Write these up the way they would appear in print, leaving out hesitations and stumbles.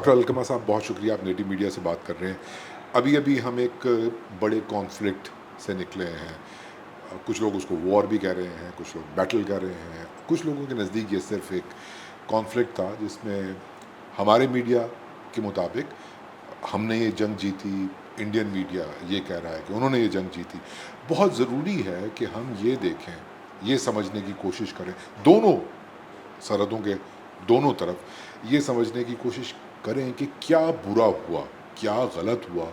Doctor الکما صاحب بہت شکریہ، آپ نیٹو میڈیا سے بات کر رہے ہیں. ابھی ہم ایک بڑے کانفلکٹ سے نکلے ہیں. کچھ لوگ اس کو وار بھی کہہ رہے ہیں، کچھ لوگ بیٹل کہہ رہے ہیں. کچھ لوگوں کے نزدیک یہ صرف ایک کانفلکٹ تھا جس میں ہمارے میڈیا کے مطابق ہم نے یہ جنگ جیتی، انڈین میڈیا یہ کہہ رہا ہے کہ انہوں نے یہ جنگ جیتی. بہت ضروری ہے کہ ہم یہ دیکھیں، یہ سمجھنے کی کوشش کریں، دونوں سرحدوں کے دونوں طرف یہ سمجھنے کی کوشش کریں کہ کیا برا ہوا، کیا غلط ہوا،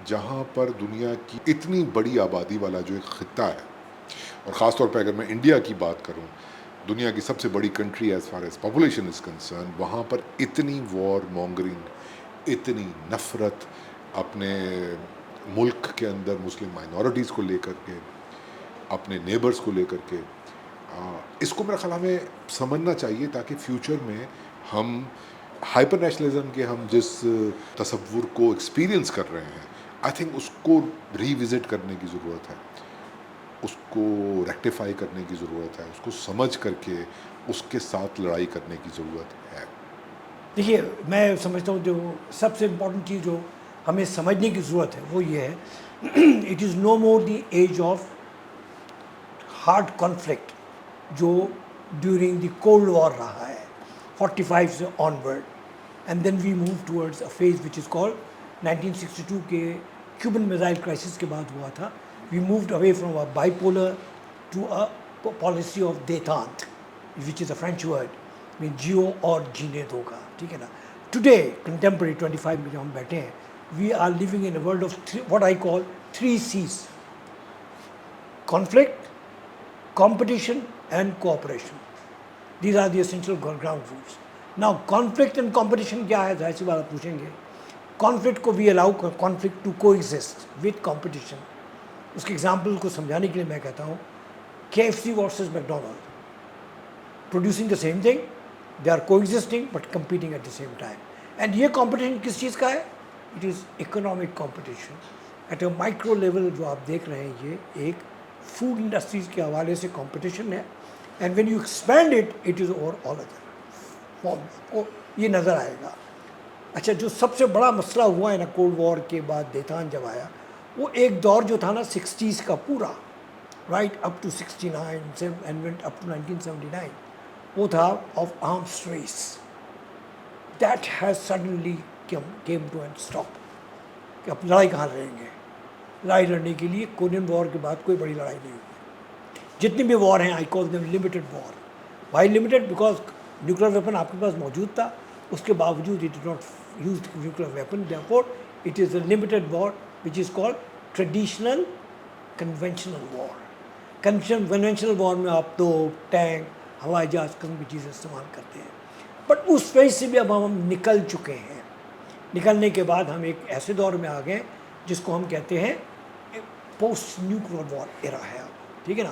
جہاں پر دنیا کی اتنی بڑی آبادی والا جو ایک خطہ ہے، اور خاص طور پہ اگر میں انڈیا کی بات کروں، دنیا کی سب سے بڑی country as far as population is concern, وہاں پر اتنی وار مونگرنگ، اتنی نفرت اپنے ملک کے اندر مسلم مائنورٹیز کو لے کر کے، اپنے نیبرز کو لے کر کے. اس کو میرا خیال ہمیں سمجھنا چاہیے تاکہ فیوچر میں ہم ہائپر نیشنلزم کے ہم جس تصور کو ایکسپیرینس کر رہے ہیں، آئی تھنک اس کو ری وزٹ کرنے کی ضرورت ہے، اس کو ریکٹیفائی کرنے کی ضرورت ہے، اس کو سمجھ کر کے اس کے ساتھ لڑائی کرنے کی ضرورت ہے. دیکھیے، میں سمجھتا ہوں جو سب سے امپورٹنٹ چیز جو ہمیں سمجھنے کی ضرورت ہے وہ یہ ہے، it is no more the age of hard conflict جو ڈیورنگ دی کولڈ وار رہا ہے 45 سے onward, and then we move towards a phase which is called 1962 کے کیوبن میزائل کرائسس کے بعد ہوا تھا. We moved away from a bipolar to a policy of detente which is a French word mean جیو اور جینے دو کا، ٹھیک ہے نا. ٹوڈے کنٹمپرری 25 میں جو ہم بیٹھے ہیں، we are living in a world of what I call 3 C's: conflict, competition and cooperation. These are the essential ground rules. Now conflict and competition کیا ہے؟ ظاہر سی بات آپ پوچھیں گے. conflict کو we allow conflict to coexist with competition. اس کے example کو سمجھانے کے لیے میں کہتا ہوں KFC versus McDonald. Producing the same thing, they are coexisting but competing at the same time. And یہ competition کس چیز کا ہے؟ It is economic competition. At a micro level جو آپ دیکھ رہے ہیں، یہ ایک فوڈ انڈسٹریز کے حوالے سے کمپٹیشن ہے. And when you expand it is over all other form, کو یہ نظر آئے گا. اچھا، جو سب سے بڑا مسئلہ ہوا ہے نا کولڈ وار کے بعد، دیتان جب آیا، وہ ایک دور جو تھا نا 60s کا پورا، right up to 69 and went up to 1979، وہ تھا of arms race. That has suddenly came to end stop. کہ اب لڑائی کہاں لڑیں گے؟ لڑائی لڑنے کے لیے کورین وار کے بعد کوئی بڑی لڑائی نہیں ہوئی. جتنی بھی وار ہیں I call them limited war. Why limited? Because nuclear weapon آپ کے پاس موجود تھا، اس کے باوجود it did not use nuclear weapon. Therefore it is a limited war which is called traditional conventional war. Conventional war میں آپ توپ، ٹینک، ہوائی جہاز قسم کی چیزیں استعمال کرتے ہیں. بٹ اس فیز سے بھی اب ہم نکل چکے ہیں. نکلنے کے بعد ہم ایک ایسے دور میں آ گئے جس کو ہم کہتے ہیں پوسٹ نیوکلیر وار ایرا ہے اب، ٹھیک ہے نا.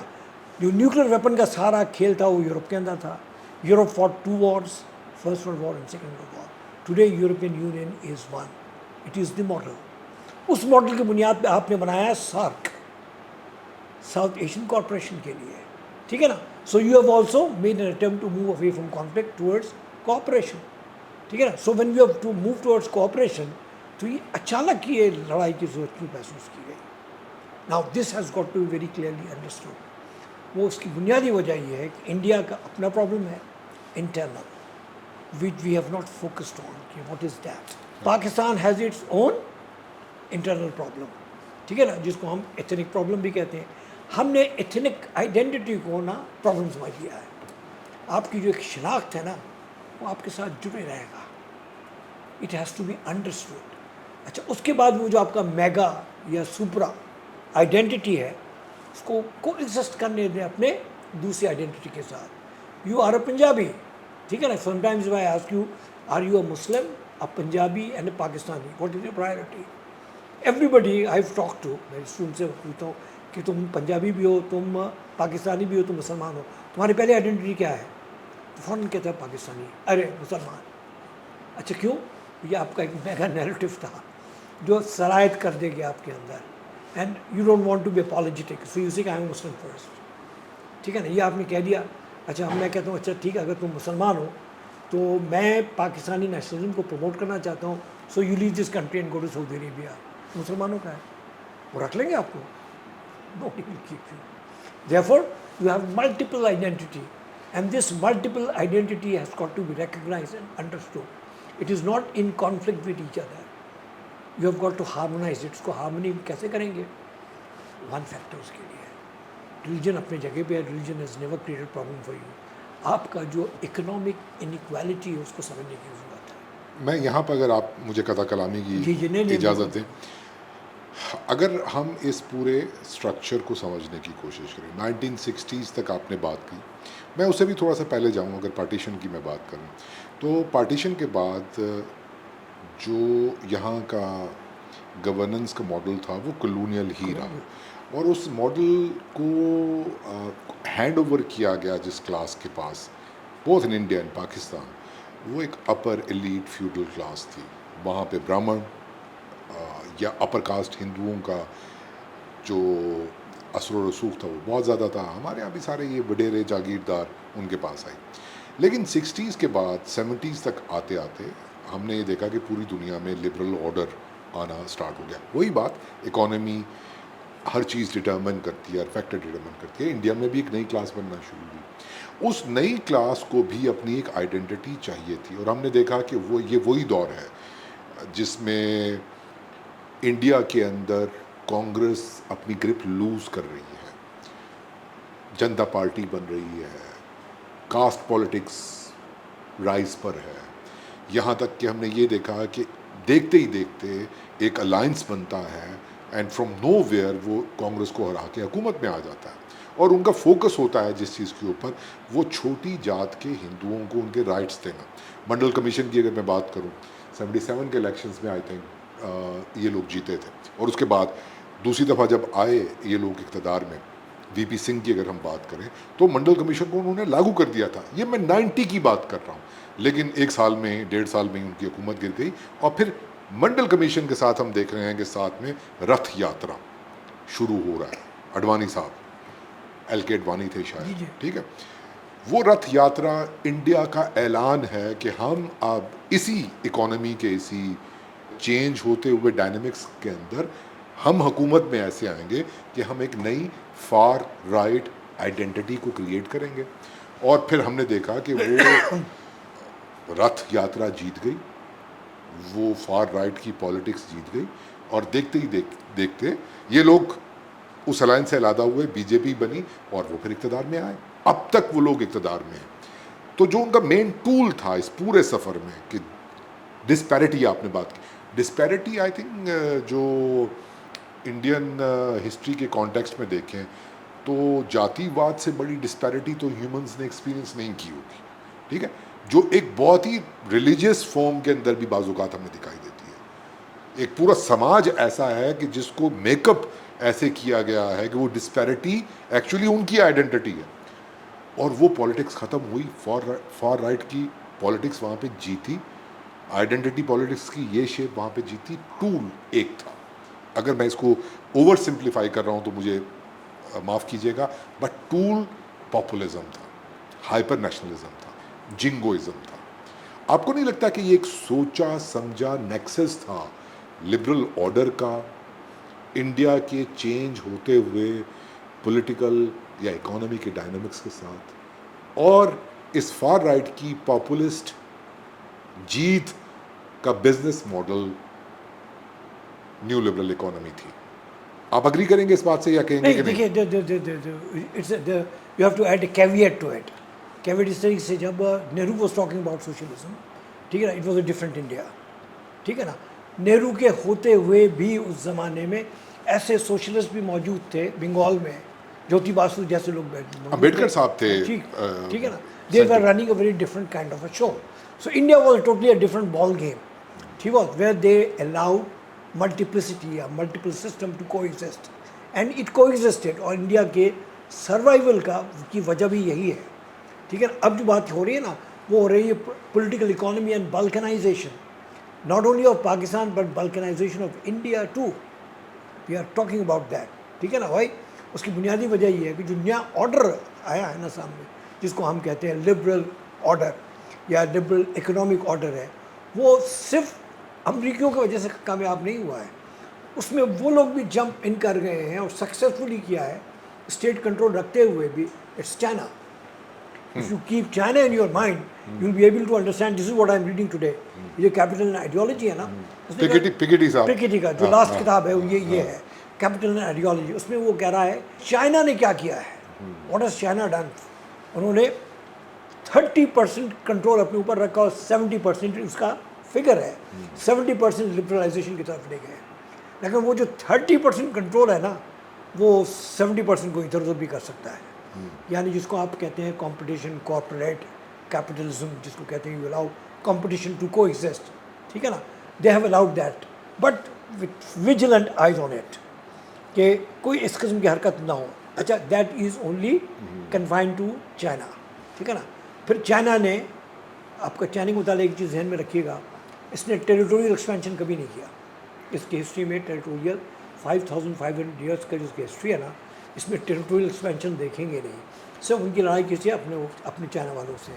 جو نیوکلیر ویپن کا سارا کھیل تھا وہ یورپ کے اندر تھا. Europe fought 2 wars, first world war and second world war. Today European Union is one. It is the model. اس ماڈل کی بنیاد پہ آپ نے بنایا سارک، ساؤتھ ایشین کارپوریشن کے لیے، ٹھیک ہے نا. So you have also made an attempt to move away from conflict towards cooperation, ٹھیک ہے نا. So when you have to move towards cooperation, تو یہ اچانک یہ لڑائی کی ضرورت کیوں محسوس کی گئی؟ Now this has got to be very clearly understood. وہ اس کی بنیادی وجہ یہ ہے کہ انڈیا کا اپنا پرابلم ہے internal, which we have not focused on کہ what is that. Pakistan has its own internal problem, ٹھیک ہے نا، جس کو ہم ایتھنک پرابلم بھی کہتے ہیں. ہم نے ایتھنک آئیڈینٹی کو نا پرابلم سمجھ لیا ہے. آپ کی جو ایک شناخت ہے نا، وہ آپ کے ساتھ جڑے رہے گا. It has to be understood. اچھا، اس کے بعد وہ جو آپ کا میگا یا سپرا آئیڈینٹی ہے، اس کو کو ایگزسٹ کرنے دیں اپنے دوسری آئیڈینٹی کے ساتھ. یو آر اے پنجابی، ٹھیک ہے نا. Sometimes I ask you, are you a Muslim, a Punjabi and a Pakistani, what is your priority? Everybody I have talk to, میں اسٹوڈنٹ سے پوچھتا ہوں کہ تم پنجابی بھی ہو، تم پاکستانی بھی ہو، تم مسلمان ہو، تمہاری پہلی آئیڈینٹی کیا ہے؟ تو فوراً کہتا ہے پاکستانی. ارے مسلمان. اچھا کیوں؟ یہ آپ کا ایک میگا نیریٹو تھا جو سرایت کر دے گیا آپ کے اندر. And you don't want to be apologetic, so you say کہ آئی ایم مسلم فرسٹ، ٹھیک ہے نا. یہ آپ نے کہہ دیا. اچھا، میں کہتا ہوں اچھا ٹھیک ہے، اگر تم مسلمان ہو تو میں پاکستانی نیشنلزم کو پروموٹ کرنا چاہتا ہوں. So you leave this country and go to Saudi Arabia. مسلمانوں کا ہے, وہ رکھ لیں گے آپ کو. Nobody will keep you. Therefore, you have multiple identity, and this multiple identity has got to be recognized and understood. It is not in conflict with each other. You have got to harmonize it. اس کو harmony کیسے کریں گے؟ One factor اس کے لیے ہے. Religion اپنی جگہ پہ ہے. Religion has never created problem for you. آپ کا جو اکنامک انیکویلٹی ہے اس کو سمجھنے کی ضرورت ہے. میں یہاں پہ اگر آپ مجھے قطع کلامی کی اجازت دیں, اگر ہم اس پورے سٹرکچر کو سمجھنے کی کوشش کریں, 1960s تک آپ نے بات کی, میں اسے بھی تھوڑا سا پہلے جاؤں. اگر پارٹیشن کی میں بات کروں تو پارٹیشن کے بعد جو یہاں کا گورننس کا ماڈل تھا وہ کلونیل ہی رہا, اور اس ماڈل کو ہینڈ اوور کیا گیا جس کلاس کے پاس, both in India and Pakistan, وہ ایک اپر ایلیٹ فیوڈل کلاس تھی. وہاں پہ برہمن یا اپر کاسٹ ہندوؤں کا جو اثر و رسوخ تھا وہ بہت زیادہ تھا. ہمارے یہاں بھی سارے یہ وڈیرے جاگیردار ان کے پاس آئے. لیکن 60s کے بعد 70s تک آتے آتے ہم نے یہ دیکھا کہ پوری دنیا میں لبرل آرڈر آنا سٹارٹ ہو گیا. وہی بات, اکانومی ہر چیز ڈٹرمن کرتی ہے, ہر فیکٹر ڈٹرمن کرتی ہے. انڈیا میں بھی ایک نئی کلاس بننا شروع ہوئی. اس نئی کلاس کو بھی اپنی ایک آئیڈینٹی چاہیے تھی, اور ہم نے دیکھا کہ یہ وہی دور ہے جس میں انڈیا کے اندر کانگریس اپنی گرپ لوز کر رہی ہے, جنتا پارٹی بن رہی ہے, کاسٹ پالیٹکس رائز پر ہے. یہاں تک کہ ہم نے یہ دیکھا کہ دیکھتے ہی دیکھتے ایک الائنس بنتا ہے, اینڈ فرام نو ویئر وہ کانگریس کو ہرا کے حکومت میں آ جاتا ہے. اور ان کا فوکس ہوتا ہے جس چیز کے اوپر, وہ چھوٹی جات کے ہندوؤں کو ان کے رائٹس دینا. منڈل کمیشن کی اگر میں بات کروں, 77 کے الیکشنز میں آئی تھنک یہ لوگ جیتے تھے, اور اس کے بعد دوسری دفعہ جب آئے یہ لوگ اقتدار میں, وی پی سنگھ کی اگر ہم بات کریں تو منڈل کمیشن کو انہوں نے لاگو کر دیا تھا. یہ میں 90 کی بات کر رہا ہوں, لیکن ایک سال میں 1.5 سال میں ان کی حکومت گر گئی. اور پھر منڈل کمیشن کے ساتھ ہم دیکھ رہے ہیں کہ ساتھ میں رتھ یاترا شروع ہو رہا ہے. اڈوانی صاحب, ایل کے اڈوانی تھے شاید, ٹھیک ہے, وہ رتھ یاترا انڈیا کا اعلان ہے کہ ہم اب اسی اکانومی کے اسی چینج ہوتے ہوئے ڈائنامکس کے اندر ہم حکومت میں ایسے آئیں گے کہ ہم ایک نئی فار رائٹ آئیڈینٹی کو کریٹ کریں گے. اور پھر ہم نے دیکھا کہ وہ رتھ یاترا جیت گئی, وہ فار رائٹ کی پالیٹکس جیت گئی, اور دیکھتے ہی دیکھتے یہ لوگ اس الائنس سے علیحدہ ہوئے, بی جے پی بنی, اور وہ پھر اقتدار میں آئے. اب تک وہ لوگ اقتدار میں ہیں. تو جو ان کا مین ٹول تھا اس پورے سفر میں کہ ڈسپیرٹی, آپ نے بات کی ڈسپیرٹی, آئی تھنک جو انڈین ہسٹری کے کانٹیکسٹ میں دیکھیں تو جاتی واد سے بڑی ڈسپیرٹی تو ہیومنز نے ایکسپیرینس نہیں کی ہوگی, ٹھیک ہے, جو ایک بہت ہی ریلیجیس فارم کے اندر بھی بعض اوقات ہمیں دکھائی دیتی ہے. ایک پورا سماج ایسا ہے کہ جس کو میک اپ ایسے کیا گیا ہے کہ وہ ڈسپیرٹی ایکچولی ان کی آئیڈینٹی ہے, اور وہ پالیٹکس ختم ہوئی. فار رائٹ کی پالیٹکس وہاں پہ جیتی, آئیڈینٹی پالیٹکس کی یہ شیپ وہاں پہ جیتی. ٹول ایک تھا, اگر میں اس کو اوور سمپلیفائی کر رہا ہوں تو مجھے معاف کیجیے گا, بٹ ٹول پاپولزم تھا, ہائپر نیشنلزم تھا, جنگوئزم تھا. آپ کو نہیں لگتا کہ یہ ایک سوچا سمجھا نیکسس تھا لبرل آرڈر کا انڈیا کے چینج ہوتے ہوئے پولیٹیکل یا اکانومی کے ڈائنامکس کے ساتھ, اور اس فار رائٹ کی پاپولسٹ جیت کا business model neo liberal economy تھی؟ آپ اگری کریں گے اس بات سے یا کہیں گے کہ نہیں؟ دیکھیے, you have to add a caveat to it. Caveat اس طریقے سے, جب Nehru was talking about socialism, ٹھیک ہے نا, it was a different India, ٹھیک ہے نا. نہرو کے ہوتے ہوئے بھی اس زمانے میں ایسے سوشلسٹ بھی موجود تھے بنگال میں, جوتی باسو جیسے لوگ, امبیڈکر صاحب تھے, ٹھیک ہے نا. They were running a very different kind of a show. So India was totally a different ball game, ٹھیک was, where they allowed multiplicity یا multiple system to coexist, and it coexisted. اور انڈیا کے survival کی وجہ بھی یہی ہے, ٹھیک ہے نا. اب جو بات ہو رہی ہے نا, وہ ہو رہی ہے political economy and balkanization, not only of Pakistan but balkanization of India too. We are talking about that, ٹھیک ہے نا بھائی. اس کی بنیادی وجہ یہ ہے کہ جو نیا آرڈر آیا ہے نا سامنے, جس کو ہم کہتے ہیں لبرل آرڈر, یا لبرل اکنامک آرڈر ہے وہ صرف امریکیوں کی وجہ سے کامیاب نہیں ہوا ہے. اس میں وہ لوگ بھی جمپ ان کر گئے ہیں اور سکسیزفلی کیا ہے اسٹیٹ کنٹرول رکھتے ہوئے بھی. It's China. If you keep China in your mind, you'll be able to understand. This is what I'm reading today. یہ کیپٹل اینڈ آئیڈیالوجی ہے نا, پکیٹی صاحب, پکیٹی کا جو لاسٹ کتاب ہے یہ ہے کیپٹل اینڈ آئیڈیالوجی. اس میں وہ کہہ رہا ہے چائنا نے کیا کیا ہے, واٹ ہیز چائنا ڈن. انہوں نے 30% کنٹرول اپنے اوپر رکھا اور 70% اس کا فگر ہے, 70% لبرلائزیشن کی طرف لے گئے. لیکن وہ جو 30% کنٹرول ہے نا وہ 70% کو ادھر ادھر بھی کر سکتا ہے. یعنی جس کو آپ کہتے ہیں کمپٹیشن, کارپوریٹ کیپٹلزم جس کو کہتے ہیں, you allow competition to coexist. ٹھیک ہے نا, they have allowed that but with vigilant eyes on it کہ کوئی اس قسم کی حرکت نہ ہو. اچھا, that is only confined to China. ٹھیک ہے نا. پھر چائنا نے, آپ کا چائنا کے متعلق ایک چیز ذہن میں رکھیے گا, اس نے ٹیریٹوریل ایکسپینشن کبھی نہیں کیا. اس کی ہسٹری میں ٹیریٹوریل 5500 ایئرس کا جو اس کی ہسٹری ہے نا, اس میں ٹیریٹوریل ایکسپینشن دیکھیں گے نہیں. صرف ان کی لڑائی کسی اپنے چائنا والوں سے,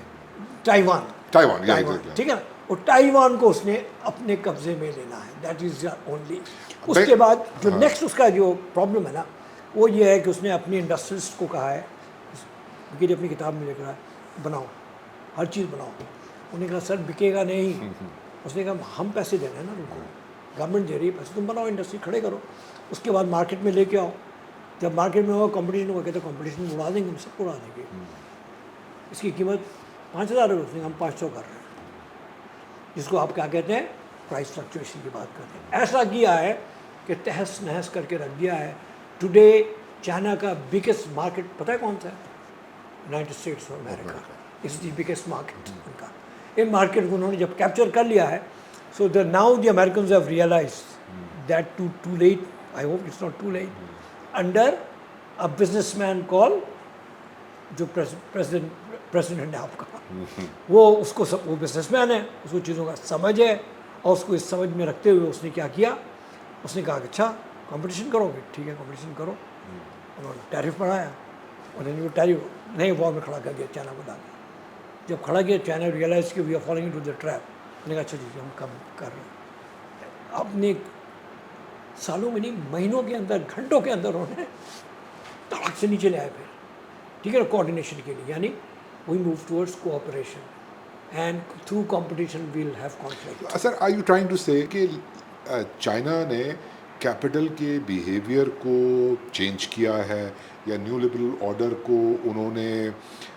تائیوان. ٹھیک ہے نا, اور تائیوان کو اس نے اپنے قبضے میں لینا ہے. That is only. اس کے بعد جو نیکسٹ اس کا جو پرابلم ہے نا وہ یہ ہے کہ اس نے اپنی انڈسٹریلسٹ کو کہا ہے, کہ اپنی کتاب میں لکھ رہا ہے, بناؤ ہر چیز بناؤ. انہوں نے کہا سر بکے گا نہیں. اس نے کہا ہم پیسے دینا ہے نا ان کو, گورنمنٹ دے رہی ہے پیسے, تم بناؤ انڈسٹری کھڑے کرو. اس کے بعد مارکیٹ میں لے کے آؤ. جب مارکیٹ میں ہوگا کمپٹیشن ہوگا, کہتے کمپٹیشن اڑا دیں گے, ہم سب کو اڑا دیں گے. اس کی قیمت 5000 ہے, اس نے ہم 500 کر رہے ہیں, جس کو آپ کیا کہتے ہیں پرائس فلکچویشن کی بات کرتے ہیں. ایسا کیا ہے کہ تہس نہس کر کے رکھ دیا ہے. ٹوڈے چائنا کا بگیسٹ مارکیٹ پتہ ہے کون سا ہے؟ United States of America is the biggest market ان کا. ان مارکیٹ کو انہوں نے جب کیپچر کر لیا ہے, so now the Americans have realize that too late, I hope it's not too late, under a businessman call, جو پریزیڈنٹ ہے آپ کا, وہ اس کو وہ بزنس مین ہے, اس کو چیزوں کا سمجھ ہے, اور اس کو اس سمجھ میں رکھتے ہوئے اس نے کیا کیا, اس نے کہا کہ اچھا کمپٹیشن کرو گے, ٹھیک ہے کمپٹیشن کرو. انہوں نے ٹیرف بڑھایا, انہوں نے وہ ٹیرف نئے وار میں کھڑا کر دیا چائنا کو لا کے. جب کھڑا کیا چائنا ریئلائز کہ we are falling into the trap. انہوں نے کہا اچھا جی ہم کم کر رہے ہیں. اپنے سالوں میں نہیں مہینوں کے اندر, گھنٹوں کے اندر انہوں نے تڑاک سے نیچے لے آئے پھر. ٹھیک ہے نا, کوآرڈینیشن کے لیے. یعنی we move towards cooperation and through competition we'll have conflict. Sir are you trying to say کہ چائنا نے کیپٹل کے بیہیویئر کو چینج کیا ہے, یا نیو لبرل آرڈر کو انہوں نے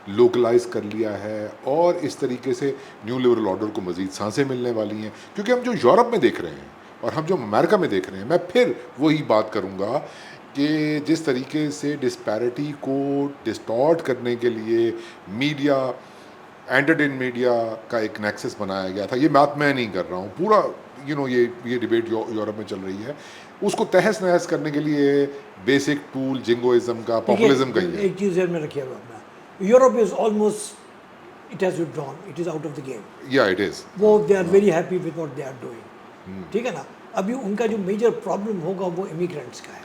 لوکلائز کر لیا ہے, اور اس طریقے سے نیو لبرل آرڈر کو مزید سانسیں ملنے والی ہیں؟ کیونکہ ہم جو یورپ میں دیکھ رہے ہیں اور ہم جو امریکہ میں دیکھ رہے ہیں, میں پھر وہی بات کروں گا کہ جس طریقے سے ڈسپیرٹی کو ڈسٹارٹ کرنے کے لیے میڈیا, انٹرٹین میڈیا کا ایک نیکسس بنایا گیا تھا. یہ بات میں نہیں کر رہا ہوں, پورا یہ ڈبیٹ یورپ میں چل رہی ہے, اس کو تہس نہس کرنے کے لیے بیسک ٹول جنگوازم کا, پاپولزم کا ہی ہے. ایک چیز ذہن میں رکھیے گا اپنا, Europe is almost it has withdrawn, it is out of the game. یا اٹ از, وہ they are very happy with what they are doing. ٹھیک ہے نا. ابھی ان کا جو میجر پرابلم ہوگا وہ امیگرینٹس کا ہے.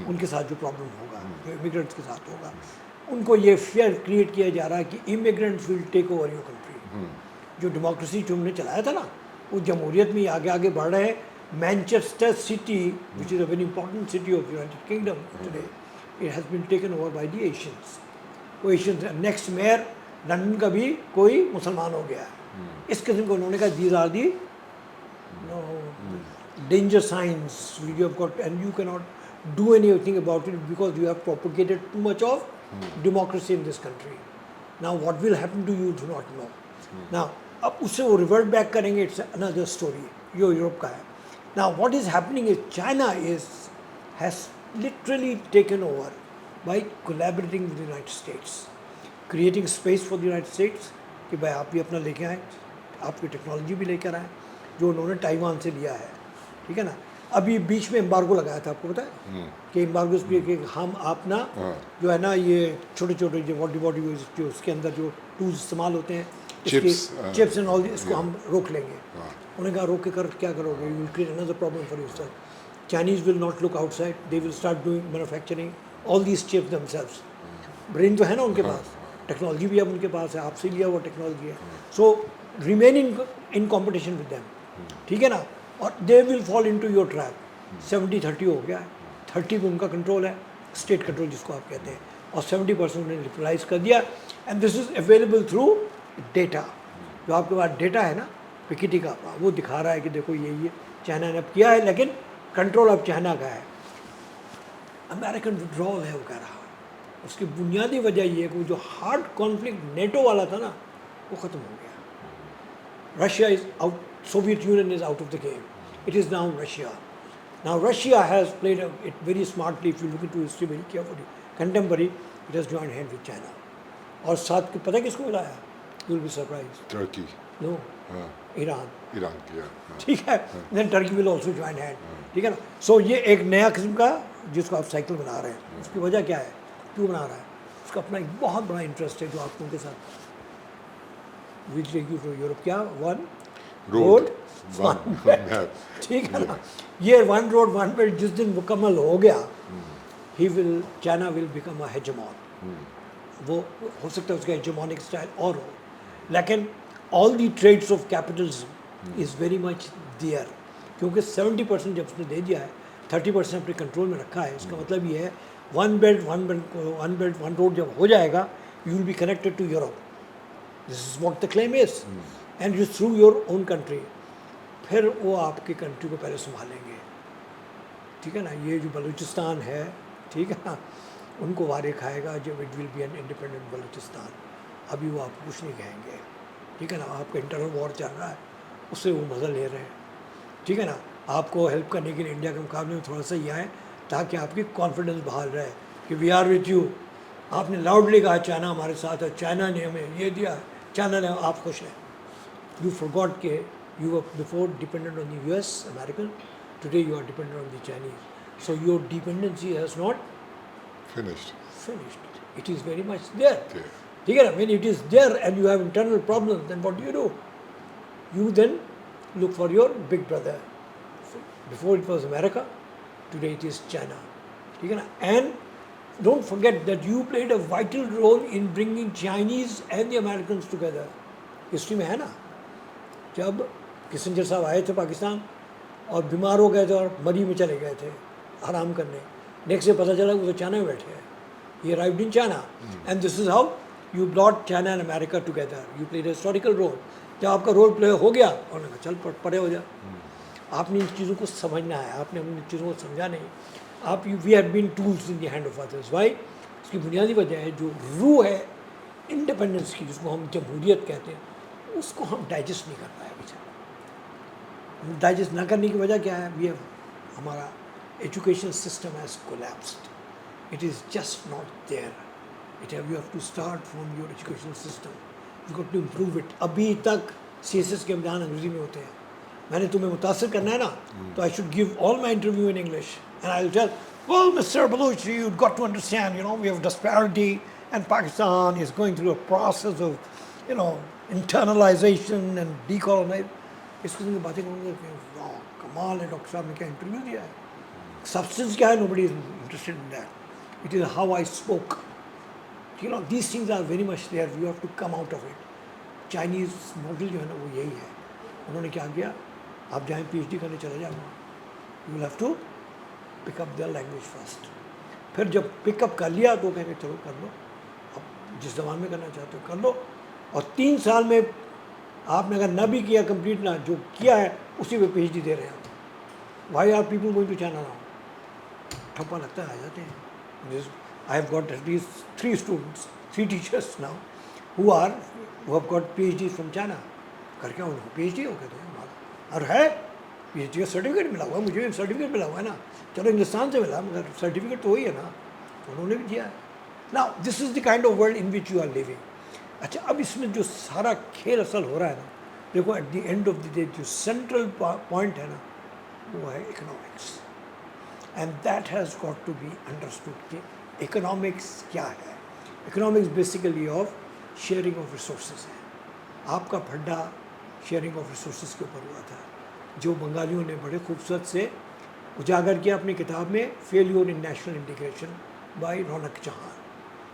ان کے ساتھ جو پرابلم ہوگا, جو امیگرینٹس کے ساتھ ہوگا, ان کو یہ فیئر کریٹ کیا جا رہا ہے کہ immigrants will take over your country. جو ڈیموکریسی جو ہم نے چلایا تھا نا, وہ جمہوریت میں آگے آگے بڑھ رہے ہیں. Manchester city which is a very important city of United kingdom today, it has been taken over by the Asians. وہ ایشینس, نیکسٹ میئر لنڈن کا بھی کوئی مسلمان ہو گیا ہے. اس قسم کو انہوں نے کہا these are the danger signs you have got, and you cannot do anything about it because you have propagated too much of democracy in this country. Now what will happen to you do not know. Now اب اس سے وہ revert back کریں گے, it's another story, جو Europe کا ہے. Now what is happening is China has literally taken over by collaborating with the United States, creating space for the United States کہ بھائی آپ بھی اپنا لے کے آئیں, آپ کی ٹیکنالوجی بھی لے کر آئیں, جو انہوں نے تائیوان سے لیا ہے. ٹھیک ہے نا. ابھی بیچ میں امبارگو لگایا تھا, آپ کو پتہ ہے کہ امبارگو اس پہ کہ ہم آپ نا جو ہے نا یہ چھوٹے چھوٹے جو باڈی جو اس کے اندر جو ٹولز استعمال ہوتے ہیں, چپس اینڈ آل, اس کو ہم روک لیں گے. انہوں نے کہا روک کے کر کیا کرو گے, you will create another problem for yourself. Chinese will not look outside, they will start doing manufacturing all these chips themselves. Brain تو ہے نا ان کے پاس, ٹیکنالوجی بھی اب ان کے پاس ہے, آپ سے لیا ہوا ٹیکنالوجی ہے. سو remain in competition with them. ٹھیک ہے نا, اور they will fall into your trap. 70-30 ہو گیا ہے, 30 پہ ان کا کنٹرول ہے, اسٹیٹ کنٹرول جس کو آپ کہتے ہیں, اور 70% انہوں نے لبرلائز کر دیا. And this is available through data. جو آپ کے پاس ڈیٹا ہے نا پکیٹی کا, وہ دکھا رہا ہے کہ دیکھو یہ چائنا نے اب کیا ہے, لیکن کنٹرول اب چائنا کا ہے. امریکن وڈرال ہے وہ کہہ رہا, اس کی بنیادی وجہ یہ ہے کہ جو ہارڈ کانفلکٹ نیٹو والا تھا نا وہ ختم ہو گیا. Russia is out, Soviet union is out of the game. It is now Russia. Now Russia has played it very smartly. If you look into history very carefully, contemporary, it has joined hand with China. اور ساتھ پتہ کس کو ملایا؟ You will be surprised. Turkey. No. Iran. Iran کیا. ٹھیک ہے. Then Turkey will also join hand. ٹھیک ہے نا. So یہ ایک نیا قسم کا جس کو آپ سائیکل بنا رہے ہیں, اس کی وجہ کیا ہے, کیوں بنا رہا ہے؟ اس کا اپنا ایک بہت بڑا انٹرسٹ ہے جو آپ ان کے ساتھ will take you to Europe. کیا one road one belt. ٹھیک ہے نا. یہ ون روڈ ون بیلٹ جس دن مکمل ہو گیا, ہی ول, چائنا ول بیکم اے ہیجمون. وہ ہو سکتا ہے اس کا ہیجمونک اسٹائل اور ہو, لیکن all the trades of capitalism is very much there. کیونکہ 70% جب اس نے دے دیا ہے, 30% اپنے کنٹرول میں رکھا ہے. اس کا مطلب یہ ہے ون بیلٹ ون روڈ جب ہو جائے گا, you will be connected to Europe. This is what the claim is, and you through your own country. پھر وہ آپ کی کنٹری کو پہلے سنبھالیں گے. ٹھیک ہے نا. یہ جو بلوچستان ہے, ٹھیک ہے نا, ان کو وارے کھائے گا جب it will be an independent Balochistan. ابھی وہ آپ کو کچھ نہیں کہیں گے. ٹھیک ہے نا. آپ کا انٹرنل وار چل رہا ہے, اس سے وہ مزہ لے رہے ہیں. ٹھیک ہے نا. آپ کو ہیلپ کرنے کے لیے انڈیا کے مقابلے میں تھوڑا سا یہ آئے تاکہ آپ کی کانفیڈنس بحال رہے کہ وی آر وتھ یو. آپ نے لاؤڈلی کہا چائنا ہمارے ساتھ ہے, چائنا نے ہمیں یہ دیا, چائنا نے, آپ خوش ہیں. یو فارگاٹ کہ you were before dependent on the US, American. Today you are dependent on the Chinese. So your dependency has not finished. It is very much there. ٹھیک ہے نا. When it is there and you have internal problems, then what do? You then look for your big brother. Before it was America, today it is China. ٹھیک ہے نا. And don't forget that you played a vital role in bringing Chinese and the Americans together. History میں ہے نا, جب Kissinger صاحب آئے تھے پاکستان اور بیمار ہو گئے تھے اور مری میں چلے گئے تھے آرام کرنے, نیکسٹ سے پتہ چلا وہ تو چائنا میں بیٹھے ہیں. یہ arrived in China. And this is how you brought China and America together. You played a historical role. جب آپ کا رول پلے ہو گیا, اور نے کہا چل پڑے ہو جا. آپ نے ان چیزوں کو سمجھنا ہے, آپ نے ان چیزوں کو سمجھا نہیں. آپ we have been tools in the hand of others. Why? اس کی بنیادی وجہ ہے جو روح ہے انڈیپینڈنس کی, جس کو ہم جمہوریت کہتے ہیں, اس کو ہم ڈائجسٹ نہیں کر پائے. ڈائجسٹ نہ کرنے کی وجہ کیا ہے؟ ہمارا education system has collapsed. It is just not there. You have to start from your education system. You got to improve it. ابھی تک سی ایس ایس کے امتحان انگریزی میں ہوتے ہیں. میں نے تمہیں متاثر کرنا ہے نا, تو I should give all my interview in English and I will tell, well Mr. Baluch, you've got to understand, we have disparity and Pakistan is going through a process of internalization and decolonization. اس قسم کی باتیں کروں گے کہ کمال ہے, doctor صاحب نے کیا انٹرویو دیا ہے. سبسٹنس کیا ہے؟ nobody is interested in that. It is how I spoke. These things are very much there. You have to come out of it. Chinese model جو ہے نا وہ یہی ہے. انہوں نے کیا کیا, آپ جائیں پی ایچ ڈی کرنے چلے جائیں وہاں, you will have to pick up their language first. پھر جب پک اپ کر لیا تو کہیں گے چلو کر لو, اب جس زبان میں کرنا چاہتے ہو کر لو. اور 3 سال میں آپ نے اگر نہ بھی کیا کمپلیٹ, نہ جو کیا ہے اسی پہ پی ایچ ڈی دے رہے ہیں. Why are people going to China now? ٹھپا لگتا ہے, آ جاتے ہیں. I have got at least 3 students, 3 teachers now who have got PhD from China. کر کے ان کو پی ایچ ڈی ہو کہتے ہیں ہمارا, اور ہے پی ایچ ڈی کا سرٹیفکیٹ ملا ہوا ہے. مجھے سرٹیفکیٹ ملا ہوا ہے نا, چلو ہندوستان سے ملا مگر سرٹیفکیٹ تو وہی ہے نا, انہوں نے بھی دیا ہے. نا this is the kind of world in which you are living. اچھا, اب اس میں جو سارا کھیل اصل ہو رہا ہے نا, دیکھو at the end of the day جو سینٹرل پوائنٹ ہے نا وہ ہے economics. And that has got to be understood کہ اکنامکس کیا ہے. Economics basically of sharing of resources ہے. آپ کا پھڈا شیئرنگ آف ریسورسز کے اوپر ہوا تھا, جو بنگالیوں نے بڑے خوبصورت سے اجاگر کیا اپنی کتاب میں, failure in national integration by رونق چوہان.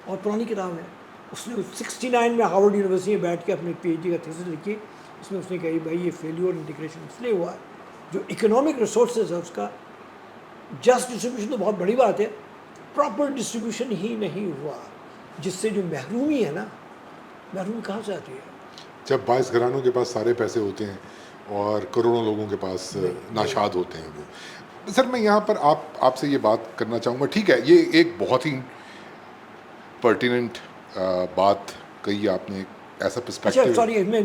اور پرانی کتاب ہے, اس نے 69 میں ہارورڈ یونیورسٹی میں بیٹھ کے اپنی پی ایچ ڈی کا تھیسس لکھی اس میں اس نے کہی بھائی یہ فیلیور انٹیگریشن اس لیے ہوا جو اکنامک ریسورسز ہے اس کا جسٹ ڈسٹریبیوشن تو بہت بڑی بات ہے, پراپر ڈسٹریبیوشن ہی نہیں ہوا, جس سے جو محرومی ہے نا, محرومی کہاں سے آتی ہے؟ جب 22 گھرانوں کے پاس سارے پیسے ہوتے ہیں اور کروڑوں لوگوں کے پاس ناشاد ہوتے ہیں وہ. سر میں یہاں پر آپ سے یہ بات کرنا چاہوں گا, ٹھیک ہے یہ ایک بہت ہی پرٹیننٹ بات کہی آپ نے, ایسا اچھا پرسپیکٹو. سوری میں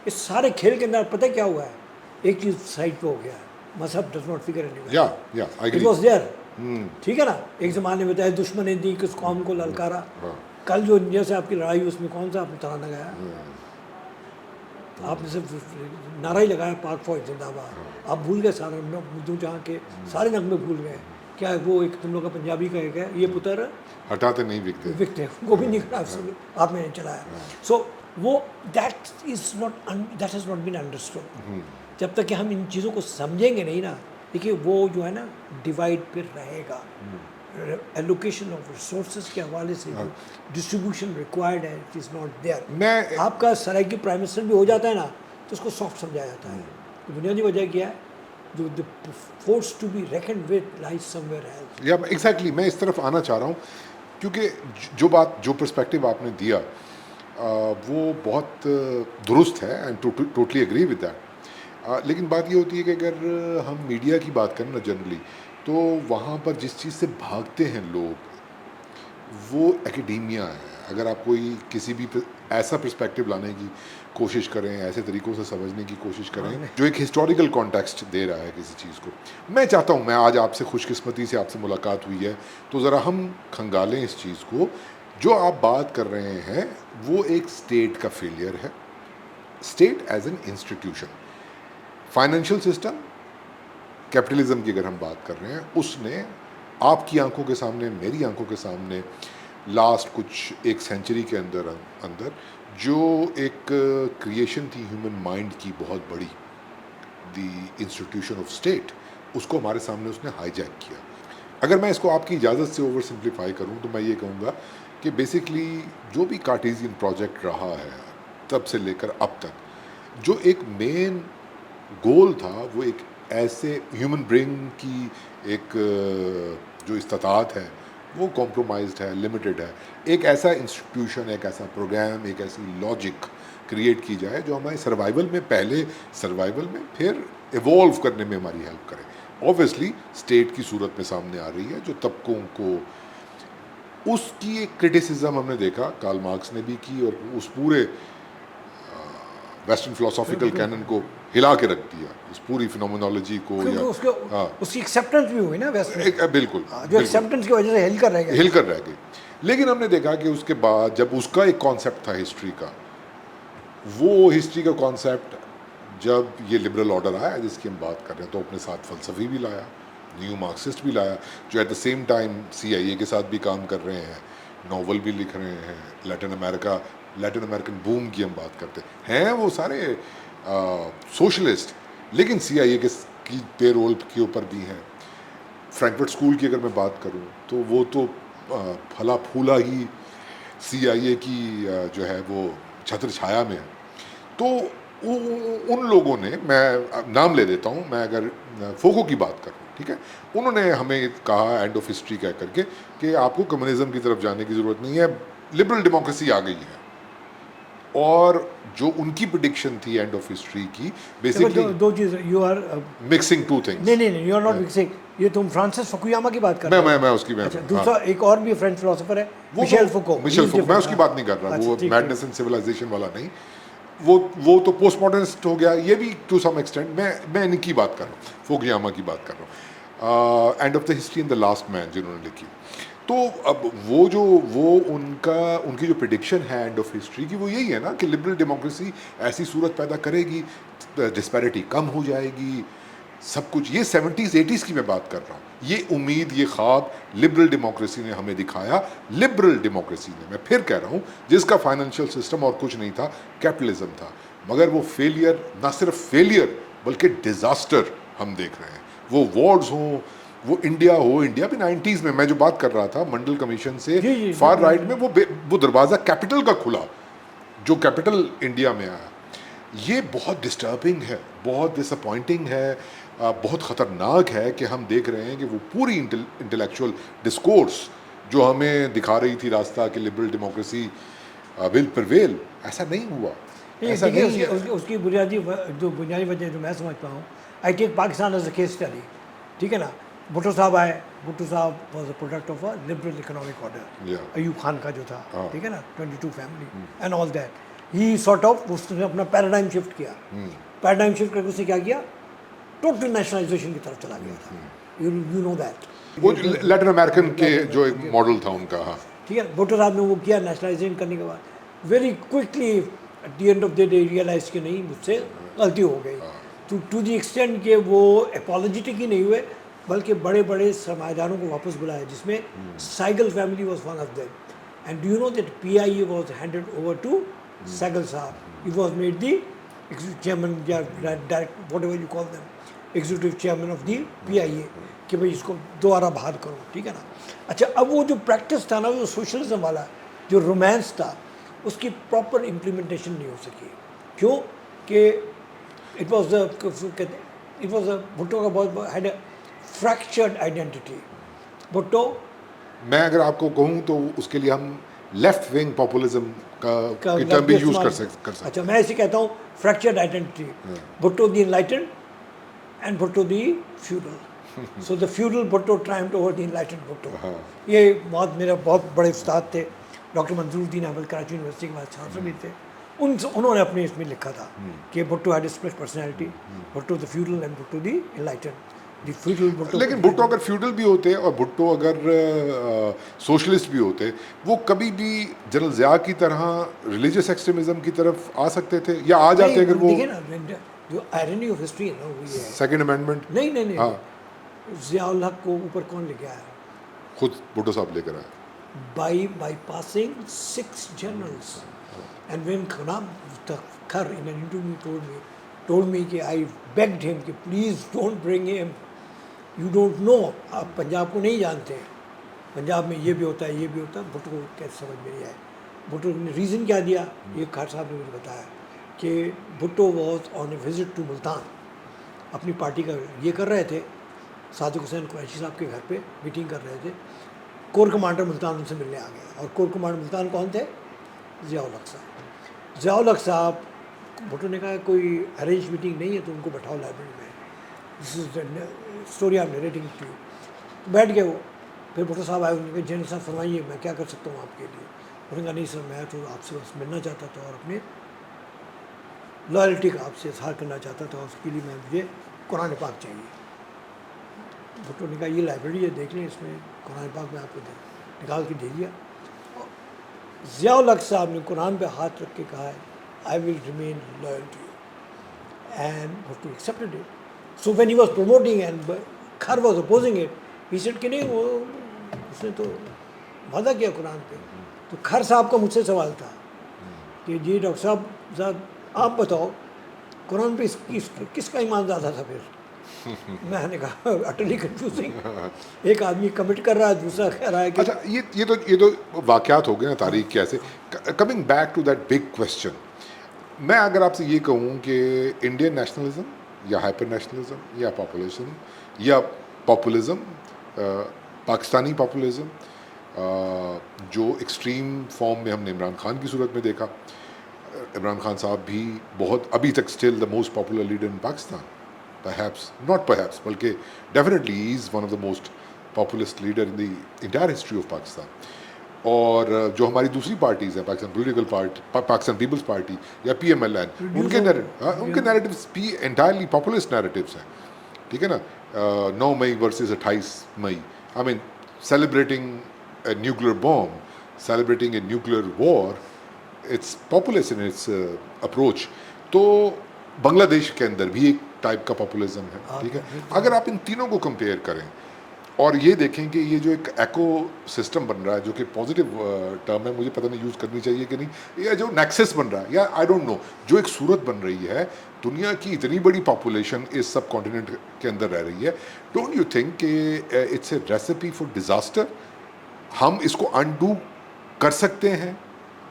اس سارے کھیل کے اندر پتہ کیا ہوا ہے, ایک چیز سائڈ پہ ہو گیا ہے, مذہب ڈز ناٹ فگر اینی یا I it agree. Was there, ٹھیک ہے نا, ایک زمانے میں بتایا دشمن دی کس قوم کو للکارا, کل جو انڈیا سے آپ کی لڑائی اس میں کون سا آپ نے ترانہ گایا؟ آپ نے صرف نعرہ ہی لگایا پاک فوج زندہ باد, آپ بھول گئے سارے اردو جہاں کے سارے نغمے بھول گئے. کیا ہے وہ ایک تم لوگ کا پنجابی کا ایک ہے یہ پتر ہٹاتے نہیں وکتے وہ بھی نہیں کرا آپ نے چلایا. سو وہ that is not that has not been understood. جب تک کہ ہم ان چیزوں کو سمجھیں گے نہیں نا, دیکھیے وہ جو ہے نا ڈیوائڈ پھر رہے گا. ایلوکیشن آف ریسورسز کے حوالے سے جو ڈسٹریبیوشن ریکوائرڈ ہے اٹ از ناٹ دیئر. آپ کا سرائیکی پرائم منسٹر بھی ہو جاتا ہے نا تو اس کو سافٹ سمجھایا جاتا ہے. بنیادی وجہ کیا ہے, جو force to be reckoned with lies somewhere else ایلس. یا ایگزیکٹلی میں اس طرف آنا چاہ رہا ہوں, کیونکہ جو پرسپیکٹو آپ نے دیا وہ بہت درست ہے, and totally agree with that. لیکن بات یہ ہوتی ہے کہ اگر ہم میڈیا کی بات کریں نا جنرلی, تو وہاں پر جس چیز سے بھاگتے ہیں لوگ وہ ایکیڈیمیا ہے. اگر آپ کوئی کسی بھی ایسا پرسپیکٹو لانے کی کوشش کریں, ایسے طریقوں سے سمجھنے کی کوشش کریں جو ایک ہسٹوریکل کانٹیکسٹ دے رہا ہے کسی چیز کو, میں چاہتا ہوں, میں آج آپ سے خوش قسمتی سے آپ سے ملاقات ہوئی ہے تو ذرا ہم کھنگالیں اس چیز کو. جو آپ بات کر رہے ہیں وہ ایک اسٹیٹ کا فیلئر ہے, state as an institution. Financial system capitalism کی اگر ہم بات کر رہے ہیں, اس نے آپ کی آنکھوں کے سامنے, میری آنکھوں کے سامنے لاسٹ کچھ ایک سینچری کے اندر جو ایک کریشن تھی ہیومن مائنڈ کی بہت بڑی, دی انسٹیٹیوشن آف اسٹیٹ, اس کو ہمارے سامنے اس نے ہائی جیک کیا. اگر میں اس کو آپ کی اجازت سے اوور سمپلیفائی کروں تو میں یہ کہوں گا کہ بیسکلی جو بھی کارٹیزین پروجیکٹ رہا ہے تب سے لے کر اب تک, جو ایک مین گول تھا وہ ایک ایسے ہیومن برین کی ایک جو استطاعت ہے وہ کمپرومائزڈ ہے, لمیٹڈ ہے. ایک ایسا انسٹیٹیوشن, ایک ایسا پروگرام, ایک ایسی لاجک کریٹ کی جائے جو ہمارے سروائیول میں, پہلے سروائیول میں, پھر ایوالو کرنے میں ہماری ہیلپ کرے. اوبویسلی اسٹیٹ کی صورت میں سامنے آ رہی ہے جو طبقوں کو, اس کی ایک کرٹیسزم ہم نے دیکھا کارل مارکس نے بھی کی, اور اس پورے ویسٹرن فلاسافیکل کینن کو ہلا کے رکھ دیا, اس پوری فینومینالوجی کو. اس کی ایکسیپٹنس بھی ہوئی نا ویسٹ میں, بالکل جو ایکسیپٹنس کی وجہ سے ہل کر رہ گئی. لیکن ہم نے دیکھا کہ اس کے بعد جب اس کا ایک کانسیپٹ تھا ہسٹری کا, وہ ہسٹری کا کانسیپٹ جب یہ لبرل آرڈر آیا جس کی ہم بات کر رہے ہیں, تو اپنے ساتھ فلسفی بھی لایا, نیو مارکسسٹ بھی لایا, جو at the same time CIA کے ساتھ بھی کام کر رہے ہیں, ناول بھی لکھ رہے ہیں, لیٹن امریکن بوم کی ہم بات کرتے ہیں, وہ سارے سوشلسٹ, لیکن CIA کی پے رول کے اوپر بھی ہیں. فرینکفرٹ اسکول کی اگر میں بات کروں تو وہ تو پھلا پھولا ہی CIA کی جو ہے وہ چھتر چھایا میں ہے. تو ان لوگوں نے, میں نام لے دیتا ہوں, میں اگر فوکو کی بات کروں, ٹھیک ہے, انہوں نے ہمیں کہا اینڈ آف ہسٹری کہہ کر کے کہ آپ کو کمیونزم کی طرف جانے کی ضرورت نہیں ہے, لبرل ڈیموکریسی آ گئی ہے. اور جو ان کی پریڈکشن تھی اینڈ آف ہسٹری کی, بیسکلی دو چیزیں, you are mixing two things. نہیں یو آر ناٹ مکسنگ, یہ تم فرانسس فکویاما کی بات کر رہے ہو. میں اس کی, دوسرا ایک اور بھی فرینچ فلاسفر ہے مشیل فوکو, میں اس کی بات نہیں کر رہا, وہ میڈنس اینڈ سویلائزیشن والا نہیں, وہ تو پوسٹ ماڈرنسٹ ہو گیا, یہ بھی ٹو سم ایکسٹینٹ. میں ان کی بات کر رہا ہوں, فوکویاما کی بات کر رہا ہوں, end of the history and the last man جنہوں نے لکھی. تو اب وہ ان کی جو پریڈکشن ہے اینڈ آف ہسٹری کی, وہ یہی ہے نا کہ لبرل ڈیموکریسی ایسی صورت پیدا کرے گی, ڈسپیرٹی کم ہو جائے گی, سب کچھ. یہ 70s 80s کی میں بات کر رہا ہوں. یہ امید, یہ خواب لبرل ڈیموکریسی نے ہمیں دکھایا. لبرل ڈیموکریسی نے, میں پھر کہہ رہا ہوں, جس کا فائنینشیل سسٹم اور کچھ نہیں تھا, کیپٹلزم تھا. مگر وہ فیلئر, نہ صرف فیلئر بلکہ ڈیزاسٹر ہم دیکھ رہے ہیں. وہ وارز ہوں, وہ انڈیا ہو, انڈیا بھی 90s میں جو بات کر رہا تھا منڈل کمیشن سے فار رائٹ میں, وہ دروازہ کیپٹل کا کھلا, جو کیپٹل انڈیا میں آیا. یہ بہت ڈسٹربنگ ہے, بہت ڈس اپوائنٹنگ ہے, بہت خطرناک ہے کہ ہم دیکھ رہے ہیں کہ وہ پوری انٹلیکچوئل ڈسکورس جو ہمیں دکھا رہی تھی راستہ کہ لبرل ڈیموکریسی ول پرویل, ایسا نہیں ہوا. ایسا دیکھیے نہیں ہے. اس کی بنیادی وجہ جو میں سمجھتا ہوں, I take Pakistan as a case study, ٹھیک ہے نا. بھٹو صاحب آئے, بھٹو صاحب was a product of a liberal economic order, Ayub Khan کا جو تھا, ٹھیک ہے نا, 22 family and all that. He sort of اس نے اپنا پیراڈائم شفٹ کیا. پیراڈائم شفٹ کر کے اس نے کیا کیا, ٹوٹل نیشنلائزیشن کی طرف چلا گیا تھا. یو نو دیٹ, وہ لیٹن امریکن کے جو ایک ماڈل تھا ان کا. ہاں ٹھیک ہے. بھٹو صاحب نے وہ کیا نیشنلائزیشن کرنے کے بعد very quickly at the end of the day realize کہ نہیں مجھ سے غلطی ہو گئی. ٹو دی ایکسٹینٹ کہ وہ اپالوجیٹک ہی نہیں ہوئے بلکہ بڑے بڑے سرمایہ داروں کو واپس بلایا, جس میں Saigol family was one of them. And do you know that P I A was handed over to Sehgal صاحب. He was made the chairman یا direct whatever you call them, executive chairman of the P I A, کہ بھائی اس کو دوبارہ بحال کرو, ٹھیک ہے نا. اچھا, اب وہ جو پریکٹس تھا نا, جو سوشلزم والا جو رومانس تھا, اس کی پراپر امپلیمنٹیشن نہیں ہو سکی. کیوں کہ اٹ واز بھٹو کا بہت had a fractured identity. Bhutto میں اگر آپ کو کہوں تو اس کے لیے ہم لیفٹ ونگ پاپولزم کا ٹرم بھی یوز کر سکتے. اچھا, میں ایسے کہتا ہوں fractured identity. Bhutto the enlightened and Bhutto the feudal. So the feudal Bhutto triumphed over the enlightened Bhutto. یہ بہت میرا بہت بڑے استاد تھے, ڈاکٹر منظور الدین احمد, کراچی یونیورسٹی کے بعد چھاٹر بھی تھے. انہوں نے اپنے اس میں لکھا تھا کہ Bhutto had split personality, Bhutto the feudal and Bhutto the enlightened. لیکن بھٹو اگر فیوڈل بھی ہوتے اور بھٹو اگر سوشلسٹ بھی ہوتے, وہ کبھی بھی جنرل ضیاء کی طرح ریلیجیس ایکسٹریمزم کی طرف آ سکتے تھے یا آ جاتے اگر وہ. دیکھیں نا, جو آئرنی آف ہسٹری ہے نا وہ یہ ہے, سیکنڈ امینڈمنٹ نہیں, ضیاء الحق کو اوپر کون لے کے آیا؟ خود بھٹو صاحب لے کر آئے. by passing 6 generals. And when Khanam Khar in an interview told me کہ I begged him کہ please don't bring him, you don't know, آپ پنجاب کو نہیں جانتے, پنجاب میں یہ بھی ہوتا ہے یہ بھی ہوتا ہے. بھٹو کو کیسے سمجھ میں نہیں آئے. بھٹو نے ریزن کیا دیا, یہ خان صاحب نے مجھے بتایا کہ Bhutto was on a visit to Multan, اپنی پارٹی کا یہ کر رہے تھے, صادق حسین قریشی صاحب کے گھر پہ میٹنگ کر رہے تھے. کور کمانڈر ملتان ان سے ملنے آ گیا, اور کور کمانڈر ملتان کون تھے؟ ضیاء الحق صاحب. ضیاء الحق صاحب, بھٹو نے کہا کوئی ارینج میٹنگ نہیں ہے تو ان کو بٹھاؤ لائبریری میں, this is the story I am narrating to you. بیٹھ گئے وہ. پھر بھٹو صاحب آئے, انہوں نے کہا جنرل صاحب فرمائیے میں کیا کر سکتا ہوں آپ کے لیے. انہوں نے کہا نہیں سر, میں تو آپ سے بس ملنا چاہتا تھا اور اپنے لائلٹی کا آپ سے اظہار کرنا چاہتا تھا, اس کے لیے مجھے قرآن پاک چاہیے. بھٹو نے کہا یہ لائبریری ہے, دیکھ لیں, اس میں قرآن پاک میں آپ کو نکال کے دے دیا. ضیاء الحق صاحب نے قرآن پہ ہاتھ رکھ کے کہا ہے I will remain loyal to you, and Bhutto accepted it. So when he was promoting and Khar was opposing it, he said کہ نہیں, وہ اس نے تو وعدہ کیا قرآن پہ. تو کھر صاحب کا مجھ سے سوال تھا کہ جی ڈاکٹر صاحب آپ بتاؤ قرآن پہ کس کا ایمان زیادہ تھا پھر. میں نے کہا اٹلی کنفیوزنگ, ایک آدمی کمٹ کر رہا ہے, دوسرا کہہ رہا ہے کہ. اچھا, یہ تو واقعات ہو گئے نا تاریخ کے ایسے. Coming back to that big question, میں اگر آپ سے یہ کہوں کہ انڈین نیشنلزم یا ہائپر نیشنلزم یا پاپولزم پاکستانی پاپولزم, جو ایکسٹریم فارم میں ہم نے عمران خان کی صورت میں دیکھا. عمران خان صاحب بھی بہت ابھی تک still the most popular leader in Pakistan, perhaps بلکہ definitely he is one of the most populist leader in the entire history of Pakistan. اور جو ہماری دوسری پارٹیز ہیں, پاکستان پولیٹیکل پارٹی, پاکستان پیپلز پارٹی یا پی ایم ایل این, ان کے نیریٹیوز بھی انٹائرلی پاپولسٹ نیریٹیوز ہیں, ٹھیک ہے نا. 9 May versus 28 May, I mean celebrating a nuclear boom, celebrating a nuclear war, it's populist in its approach. تو بنگلہ دیش کے اندر بھی ایک ٹائپ کا پاپولزم ہے, ٹھیک ہے. اگر آپ ان تینوں کو کمپیئر کریں اور یہ دیکھیں کہ یہ جو ایک ایکو سسٹم بن رہا ہے, جو کہ پازیٹیو ٹرم ہے, مجھے پتہ نہیں یوز کرنی چاہیے کہ نہیں, یا جو نیکسس بن رہا ہے, یا آئی ڈونٹ نو, جو ایک صورت بن رہی ہے, دنیا کی اتنی بڑی پاپولیشن اس سب کانٹیننٹ کے اندر رہ رہی ہے, ڈونٹ یو تھنک کہ it's a recipe for disaster. ہم اس کو انڈو کر سکتے ہیں,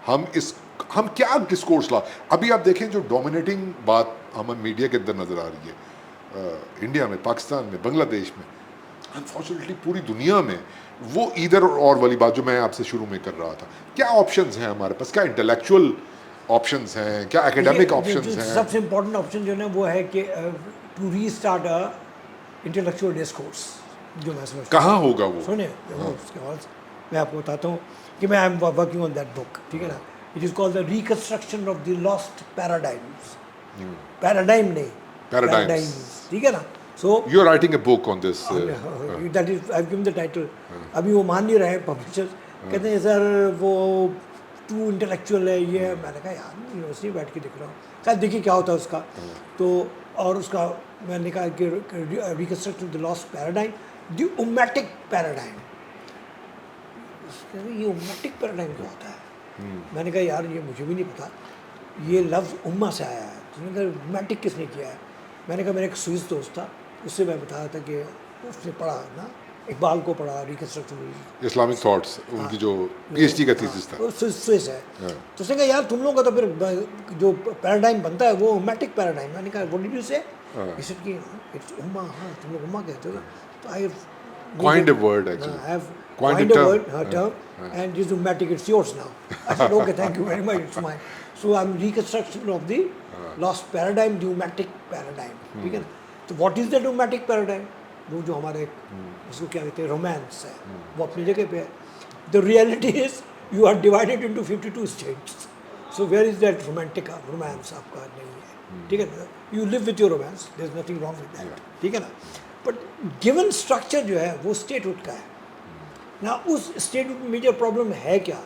ہم اس ہم کیا ڈسکورس ابھی آپ دیکھیں جو ڈومینیٹنگ بات ہمیں میڈیا کے اندر نظر آ رہی ہے انڈیا میں، پاکستان میں، بنگلہ دیش میں، انفارچونیٹلی پوری دنیا میں، وہ ادھر اور والی بات جو میں آپ سے شروع میں کر رہا تھا. کیا آپشنز ہیں ہمارے پاس؟ کیا انٹلیکچوئل آپشنز ہیں؟ کیا اکیڈمک آپشنز ہیں؟ سب سے امپورٹنٹ آپشن جو ہے نا وہ ہے کہ to restart intellectual discourse جو میں سمجھتا ہوں. کہاں ہوگا وہ؟ سنیں اس کے بعد میں آپ کو بتاتا ہوں کہ میں I am working on that book, ٹھیک ہے نا. It is call the reconstruction of the last paradigms. Paradigm نہیں، پیراڈائمس، ٹھیک ہے نا. So you are writing a book on this. That is I given the title. ابھی وہ مان نہیں رہے پبلشرز، کہتے ہیں سر وہ ٹو انٹلیکچوئل ہے یہ. میں نے کہا یار یونیورسٹی بیٹھ کے دیکھ رہا ہوں، خیر دیکھیے کیا ہوتا ہے اس کا. تو اور اس کا میں نے کہا کہ reconstruction of the lost paradigm, the ummatic paradigm. یہ اومیٹک پیراڈائم کیا ہوتا ہے؟ میں نے کہا یار یہ مجھے بھی نہیں پتا، یہ لفظ اما سے آیا ہے. تو میں نے کہا اومیٹک کس نے کیا ہے؟ میں نے کہا میرا ایک سوئس دوست تھا، اس سے میں بتایا تھا کہ اس نے پڑھا نا، اقبال کو پڑھا ریکنسٹرکشن اسلامک تھاٹس، ان کی جو پی ایچ ڈی کا تھیسس تھا. سوئس ہے. تو اس نے کہا یار تم لوگوں کا تو پھر جو پیراڈائم بنتا ہے وہ اومیٹک پیراڈائم. میں نے کہا واٹ ڈیڈ یو سے؟ اس نے کہا اٹس اما. ہاں تم لوگ اما کہتے ہو. تو آئی coined a word actually. I have Coined a coined a term. word, term, and this Umatic, it's yours now. I said, okay, thank you very much, it's mine. So I'm reconstruction of the lost paradigm, the Umatic paradigm. ٹھیک ہے نا. تو what is that Umatic paradigm? وہ جو ہمارے اس کو کیا کہتے ہیں رومانس ہے، وہ اپنی جگہ پہ ہے. The reality is you are divided into 52 states. So where is that romantic romance آپ کا نہیں ہے. ٹھیک ہے نا. You live with your romance, there's nothing wrong with that. ٹھیک ہے نا. بٹ گیون اسٹرکچر جو ہے وہ اسٹیٹ ہوڈ کا ہے نا. اس اسٹیٹ ہوڈ میں میجر پرابلم ہے کیا؟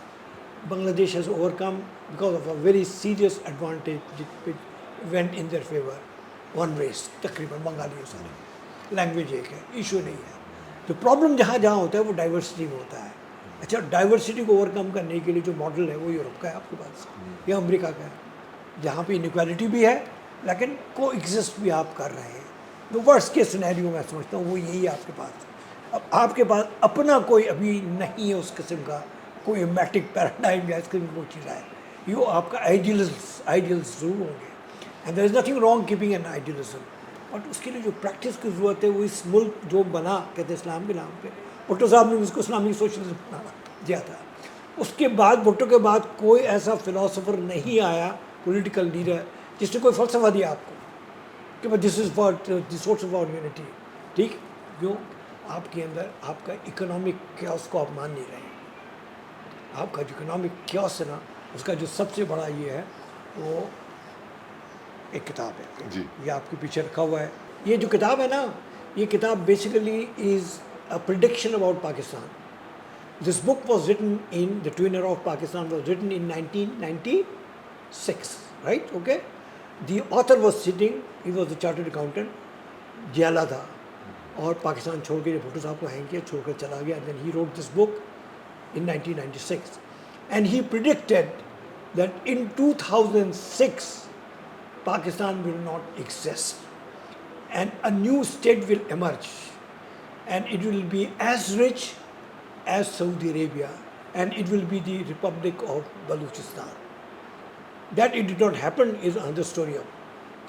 Bangladesh has overcome because of a very serious advantage went in their favour one race. تقریباً بنگالیوں سے لینگویج ایک ہے، ایشو نہیں ہے. تو پرابلم جہاں جہاں ہوتا ہے وہ ڈائیورسٹی میں ہوتا ہے. اچھا ڈائیورسٹی کو اوور کم کرنے کے لیے جو ماڈل ہے وہ یورپ کا ہے آپ کے پاس یا امریکہ کا ہے، جہاں پہ انیکویلٹی بھی ہے لیکن کو ایگزسٹ بھی آپ کر رہے ہیں. تو ورسٹ کے سینیریو میں سمجھتا ہوں وہ یہی ہے آپ کے پاس. اب آپ کے پاس اپنا کوئی ابھی نہیں ہے اس قسم کا کوئی میٹرک پیراڈائم یا اس قسم کی کوئی چیز ہے. یہ آپ کا آئیڈیلز ضرور ہوں گے and there is nothing wrong keeping an idealism. But اس کے لیے جو پریکٹس کی ضرورت ہے وہ اس ملک جو بنا کہتے ہیں اسلام کے نام پہ، بھٹو صاحب نے اس کو اسلامی سوشلزم بنانا دیا تھا. اس کے بعد بھٹو کے بعد کوئی ایسا فلاسفر نہیں آیا پولیٹیکل لیڈر جس نے کوئی فلسفہ دیا آپ کو کہ this is for the source of our unity. ٹھیک کیوں؟ آپ کے اندر آپ کا اکنامک کیوس کو آپ مان نہیں رہے ہیں. آپ کا جو اکنامک کیوس ہے نا اس کا جو سب سے بڑا یہ ہے وہ ایک کتاب ہے جی، یہ آپ کے پیچھے رکھا ہوا ہے. یہ جو کتاب ہے نا یہ کتاب basically is a prediction about Pakistan. This book was written in the twin era of Pakistan was written in 1996 right. Okay. The author was sitting, he was the chartered accountant, جیلا تھا اور پاکستان چھوڑ کے بھٹو صاحب کو ہینگ کیا چھوڑ کر چلا گیا. Then he wrote this book in 1996 and he predicted that in 2006 Pakistan will not exist and a new state will emerge and it will be as rich as Saudi Arabia and it will be the Republic of Balochistan. That it did not happen is another story of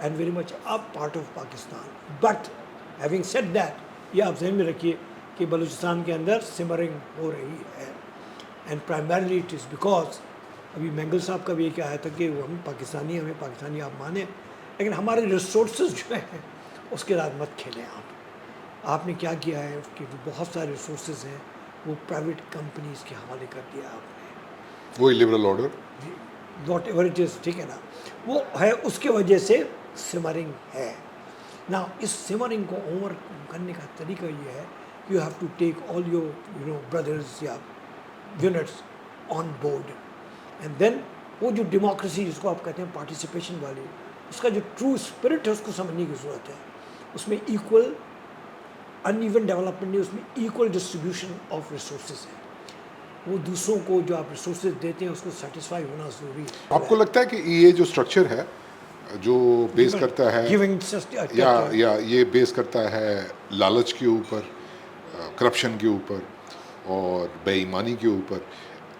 and very much a part of Pakistan. But having said that یہ آپ ذہن میں رکھیے کہ بلوچستان کے اندر سمرنگ ہو رہی ہے and primarily it is because ابھی مینگل صاحب کا بھی یہ کیا تھا کہ ہم پاکستانی ہمیں پاکستانی آپ مانیں لیکن ہمارے ریسورسز جو ہیں اس کے ساتھ مت کھیلیں. آپ نے کیا کیا ہے کہ بہت سارے ریسورسز ہیں وہ پرائیویٹ کمپنیز کے حوالے کر دیا آپ نے. وہی liberal order what ever it is, ٹھیک ہے نا، وہ ہے. اس کی وجہ سے سمرنگ ہے نا. اس سمرنگ کو اوور کرنے کا طریقہ یہ ہے you have to take all your brothers یا units on board and then وہ جو ڈیموکریسی جس کو آپ کہتے ہیں پارٹیسپیشن والی، اس کا جو ٹرو اسپرٹ ہے اس کو سمجھنے کی ضرورت ہے. اس میں ایکول ان ایون ڈیولپمنٹ نہیں، اس میں ایکول ڈسٹریبیوشن آف ریسورسز ہے. وہ دوسروں کو جو آپ ریسورسز دیتے ہیں اس کو سیٹسفائی ہونا ضروری ہے. آپ کو لگتا ہے کہ یہ جو اسٹرکچر ہے جو بیس کرتا ہے یا یہ بیس کرتا ہے لالچ کے اوپر، کرپشن کے اوپر اور بے ایمانی کے اوپر،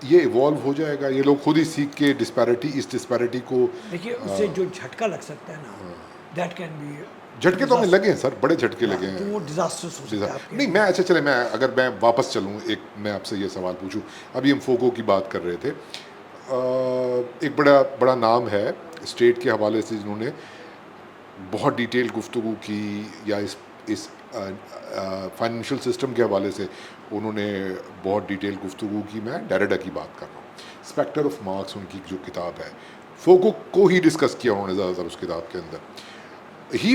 یہ ایوالو ہو جائے گا, یہ لوگ خود ہی سیکھ کے اس ڈسپیرٹی کو. دیکھیے اس سے جو جھٹکا لگ سکتا ہے نا, دیٹ کین بی, جھٹکے تو ہمیں لگے ہیں سر, بڑے جھٹکے لگے ہیں. تو وہ ڈیزاسٹرس ہو سکتا ہے آپ کے. نہیں میں اچھا چلے اگر میں واپس چلوں, میں آپ سے یہ سوال پوچھوں. ابھی ہم فوکو کی بات کر رہے تھے, ایک بڑا نام ہے اسٹیٹ کے حوالے سے جنہوں نے بہت ڈیٹیل گفتگو کی, یا اس فائنینشیل سسٹم کے حوالے سے انہوں نے بہت ڈیٹیل گفتگو کی. میں ڈیریڈا کی بات کر رہا ہوں. اسپیکٹر آف مارکس ان کی جو کتاب ہے, فوکو کو ہی ڈسکس کیا انہوں نے زیادہ تر اس کتاب کے اندر. ہی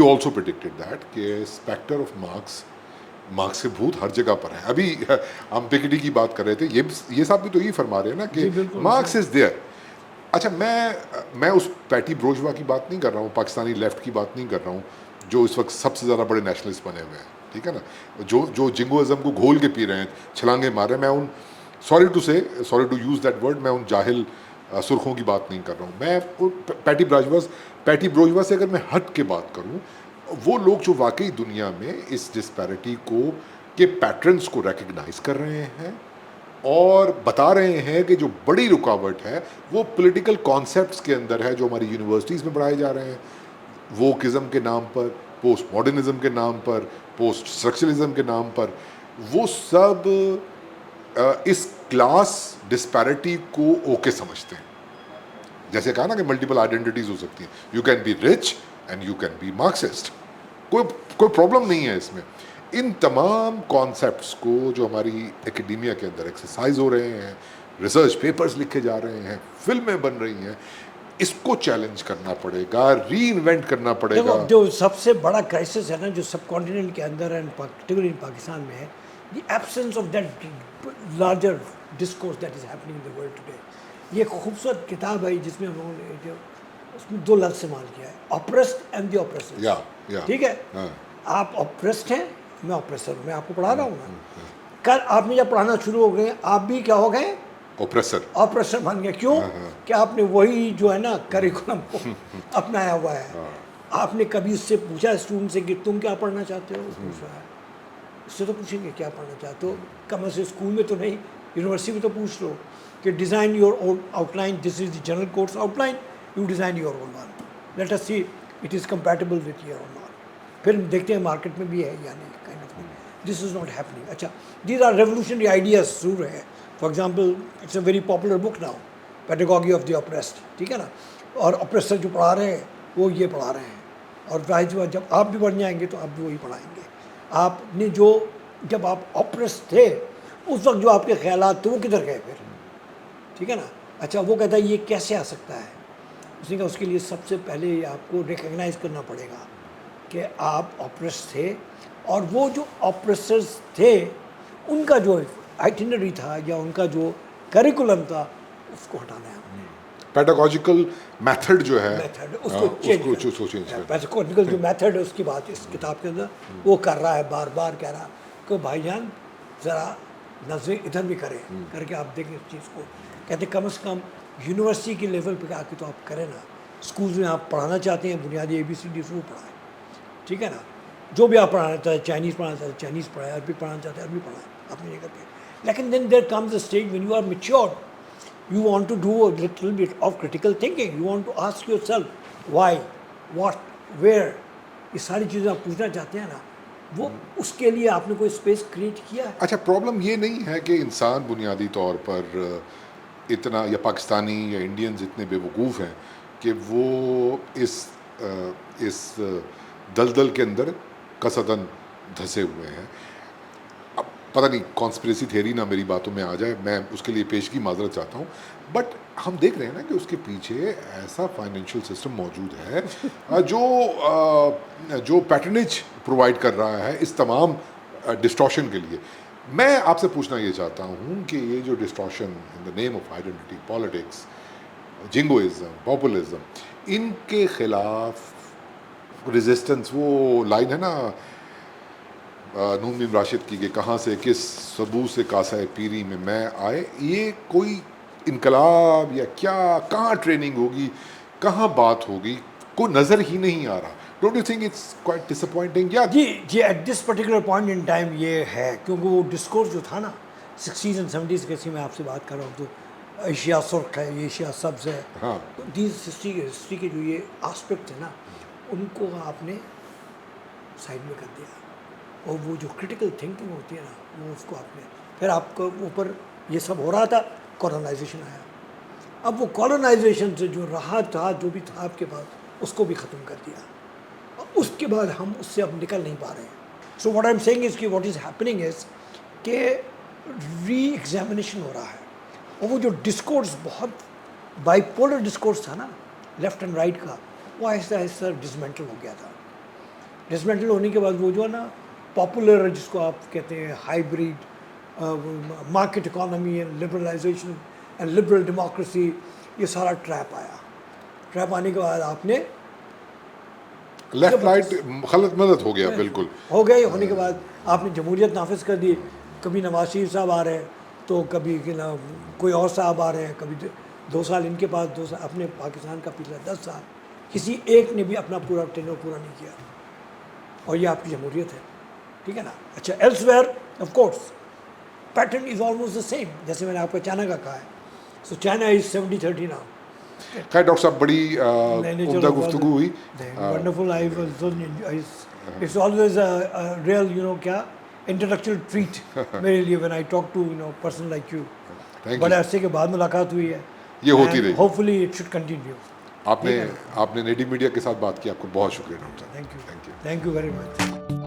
آلسو پریڈکٹیڈ دیٹ کہ اسپیکٹر آف مارکس کے بھوت ہر جگہ پر ہیں. ابھی ہم پیکیٹی کی بات کر رہے تھے, یہ صاحب بھی تو یہی فرما رہے ہیں نا کہ مارکس از دیئر. اچھا میں اس پیٹی بروجوا کی بات نہیں کر رہا ہوں, پاکستانی لیفٹ کی بات نہیں کر رہا ہوں, جو اس وقت سب سے زیادہ بڑے نیشنلسٹ بنے ہوئے ہیں, ٹھیک ہے نا, جو جنگوازم کو گھول کے پی رہے ہیں, چھلانگے مار رہے ہیں. میں ان sorry to use that word, میں ان جاہل سرخوں کی بات نہیں کر رہا ہوں. میں پیٹی بروجوا سے اگر میں ہٹ کے بات کروں, وہ لوگ جو واقعی دنیا میں اس ڈسپیرٹی کے پیٹرنس کو ریکگنائز کر رہے ہیں اور بتا رہے ہیں کہ جو بڑی رکاوٹ ہے وہ پولیٹیکل کانسیپٹس کے اندر ہے, جو ہماری یونیورسٹیز میں پڑھائے جا رہے ہیں, ووکزم کے نام پر, پوسٹ ماڈرنزم کے نام پر, پوسٹ اسٹرکچرلزم کے نام پر. وہ سب اس کلاس ڈسپیرٹی کو اوکے سمجھتے ہیں. جیسے کہا نا کہ ملٹیپل آئیڈینٹیز ہو سکتی ہیں, you can be rich and you can be Marxist, کوئی پرابلم نہیں ہے اس میں. ان تمام کانسیپٹس کو جو ہماری اکیڈیمیا کے اندر ایکسرسائز ہو رہے ہیں, ریسرچ پیپرز لکھے جا رہے ہیں, فلمیں بن رہی ہیں, اس کو چیلنج کرنا پڑے گا, ری انوینٹ کرنا پڑے گا. جو سب سے بڑا کرائسس ہے نا, جو سب کانٹیننٹ کے اندر ہے, پرٹیکولرلی پاکستان میں ہے, the absence of that larger discourse that is happening in the world today. یہ خوبصورت کتاب ہے جس میں انہوں نے اس میں 2 لفظ استعمال کیا ہے, آپریسڈ اینڈ دی آپریسر. ٹھیک ہے, آپ آپریسڈ ہیں, میں آپریسر ہوں, میں آپ کو پڑھا رہا ہوں نا. کل آپ نے جب پڑھانا شروع ہو گئے, آپ بھی کیا ہو گئے, آپریسر بن گئے. کیوں کہ آپ نے وہی جو ہے نا کریکولم کو اپنایا ہوا ہے. آپ نے کبھی اس سے پوچھا اسٹوڈنٹ سے کہ تم کیا پڑھنا چاہتے ہو, پوچھ رہا ہے, اس سے تو پوچھیں گے کیا پڑھنا چاہتے ہو, کم از کم اسکول میں تو نہیں, یونیورسٹی میں تو پوچھ لو کہ design your outline, this is the general course outline, you design your own one, let us see it is compatible with your own one. پھر دیکھتے ہیں مارکیٹ میں بھی ہے یا نہیں. This is not happening. اچھا, these are revolutionary ideas ضرور ہے. For example it's a very popular book now, pedagogy of the oppressed, ٹھیک ہے نا, اور آپریسر جو پڑھا رہے ہیں وہ یہ پڑھا رہے ہیں, اور ظاہر جب آپ بھی بڑھ جائیں گے تو آپ بھی وہی پڑھائیں گے. آپ نے جب آپ آپریس تھے اس وقت جو آپ کے خیالات تھے وہ کدھر گئے پھر, ٹھیک ہے نا. اچھا, وہ کہتا ہے یہ کیسے آ سکتا ہے, اس نے کہا اس کے لیے سب سے پہلے آپ کو ریکگنائز کرنا پڑے گا کہ آپ آپریس تھے, اور وہ جو آپریسرز تھے ان کا جو آئٹنری تھا یا ان کا جو کریکولم تھا اس کو ہٹانا ہے. پیڈاگوجیکل میتھڈ جو ہے اس کو چینج کرنا. پیڈاگوجیکل جو میتھڈ ہے اس کی بات اس کتاب کے اندر وہ کر رہا ہے, بار بار کہہ رہا کہ بھائی جان ذرا نظریں ادھر بھی کریں, کر کے آپ دیکھیں اس چیز کو. کہتے کم از کم یونیورسٹی کے لیول پہ آ کے تو آپ کریں نا. اسکولز میں آپ پڑھانا چاہتے ہیں بنیادی ABCD وہ پڑھائیں, ٹھیک ہے نا. جو بھی آپ پڑھانا چاہتے ہیں, چائنیز پڑھانا چاہتے ہیں چائنیز پڑھائیں, عربی پڑھانا چاہتے ہیں عربی پڑھائیں اپنی جگہ پہ. لیکن then there comes a stage when you are mature, you want to do a little bit of critical thinking, you want to ask yourself why, what, where, یہ ساری چیزیں آپ پوچھنا چاہتے ہیں نا, وہ اس کے لیے آپ نے کوئی اسپیس کریٹ کیا ہے. اچھا, پرابلم یہ نہیں ہے کہ انسان بنیادی طور پر اتنا, یا پاکستانی یا انڈینز اتنے بے وقوف ہیں کہ وہ اس دلدل کے اندر قصداً دھسے ہوئے ہیں. اب پتہ نہیں کانسپریسی تھیوری نہ میری باتوں میں آ جائے, میں اس کے لیے پیشگی معذرت چاہتا ہوں, بٹ ہم دیکھ رہے ہیں نا کہ اس کے پیچھے ایسا فائنینشیل سسٹم موجود ہے جو پیٹرنیج پرووائڈ کر رہا ہے اس تمام ڈسٹورشن کے لیے. میں آپ سے پوچھنا یہ چاہتا ہوں کہ یہ جو distortion in the name of identity politics, jingoism, populism, ان کے خلاف ریزسٹنس, وہ لائن ہے نا نون میم راشد کی کہ کہاں سے کس سبو سے کاسہ پیری میں آئے, یہ کوئی انقلاب یا کیا, کہاں ٹریننگ ہوگی, کہاں بات ہوگی, کوئی نظر ہی نہیں آ رہا. Don't you think it's quite disappointing? جی at this particular point in time یہ ہے, کیونکہ وہ ڈسکورس جو تھا نا 60s and 70s کی میں آپ سے بات کر رہا ہوں تو ایشیا سرخ ہے, ایشیا سبز ہے. ہاں تو دیز ہسٹری کے جو یہ آسپیکٹ ہے نا ان کو آپ نے سائڈ میں کر دیا, اور وہ جو کرٹیکل تھنکنگ ہوتی ہے نا وہ اس کو آپ نے, پھر آپ کو اوپر یہ سب ہو رہا تھا, کالونائزیشن آیا. اب وہ کالونائزیشن سے جو رہا تھا جو بھی تھا آپ کے پاس اس کو بھی ختم کر دیا, اور اس کے بعد ہم اس سے اب نکل نہیں پا رہے ہیں. So what I am seeing is کہ واٹ از ہیپننگ از کہ ری ایگزامینیشن ہو رہا ہے, اور وہ جو ڈسکورس بہت بائی پولر ڈسکورس تھا نا لیفٹ اینڈ رائٹ کا, وہ آہستہ آہستہ ڈسمینٹل ہو گیا تھا. ڈسمینٹل ہونے کے بعد وہ جو ہے نا پاپولر جس کو آپ کہتے ہیں hybrid market economy and liberalisation and liberal democracy, یہ سارا ٹریپ آیا. ٹریپ آنے کے بعد آپ نے لیفٹ رائٹ خلط مدد ہو گیا, بالکل ہو گئے. ہونے کے بعد آپ نے جمہوریت نافذ کر دی. کبھی نواز شریف صاحب آ رہے ہیں تو کبھی کوئی اور صاحب آ رہے ہیں, کبھی 2 سال ان کے پاس, 2 سال اپنے پاکستان کا پچھلا 10 سال کسی ایک نے بھی اپنا پورا ٹینور پورا نہیں کیا, اور یہ آپ کی جمہوریت ہے. ٹھیک ہے نا. اچھا elsewhere of course pattern is almost the same, جیسے میں نے آپ کو چائنا کا کہا ہے. سو چائنا از 70-30 نا. خیر ڈاکٹر صاحب بڑی عمدہ گفتگو ہوئی. ونڈرفل. اٹس آلویز ریئل کیا انٹلیکچوئل ٹریٹ میرے لیے when I talk to person like you. بڑے عرصے کے بعد ملاقات ہوئی ہے, یہ ہوتی رہی. Hope fully it should continue. آپ نے نیٹو میڈیا کے ساتھ بات کی, آپ کو بہت شکریہ ڈاکٹر صاحب. Thank you very much.